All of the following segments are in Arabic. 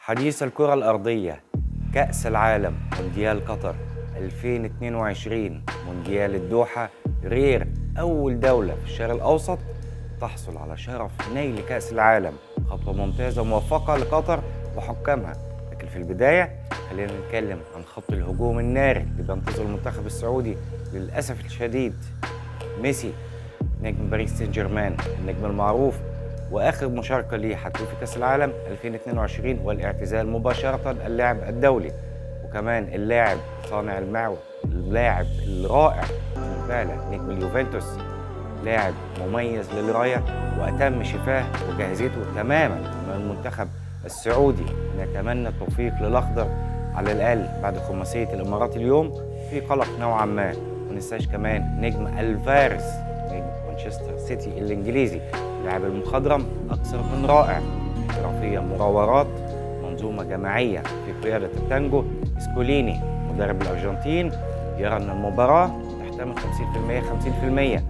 حديث الكرة الأرضية، كأس العالم، مونديال قطر 2022، مونديال الدوحة. غير أول دولة في الشرق الأوسط تحصل على شرف نيل كأس العالم، خطوة ممتازة وموفقة لقطر وحكامها. لكن في البداية خلينا نتكلم عن خط الهجوم الناري اللي بينتظر المنتخب السعودي. للأسف الشديد ميسي نجم باريس سان جيرمان، النجم المعروف، واخر مشاركه ليه هتكون في كاس العالم 2022 والاعتزال مباشره، اللاعب الدولي. وكمان اللاعب صانع المعول، اللاعب الرائع بالفعل نجم اليوفنتوس، لاعب مميز للغايه واتم شفاه وجاهزيته تماما من المنتخب السعودي. نتمنى التوفيق للاخضر على الاقل بعد خماسيه الامارات اليوم في قلق نوعا ما. ما ننساش كمان نجم الفارس، نجم مانشستر سيتي الانجليزي، اللاعب المخضرم اكثر من رائع، احترافيه، مراوغات، منظومه جماعيه في قياده التانجو. سكوليني مدرب الارجنتين يرى ان المباراه تحتمل 50% 50%،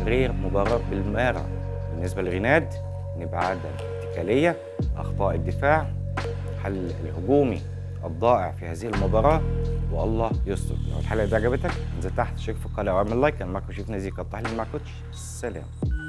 غير مباراه بالمره. بالنسبه لغيناد، انبعادا الاتكاليه، اخطاء الدفاع، الحل الهجومي الضائع في هذه المباراه، والله يستر. لو الحلقه دي عجبتك انزل تحت اشترك في القناه واعمل لايك. انا معكم شريف نزيكا، التحليل مع كوتش. سلام.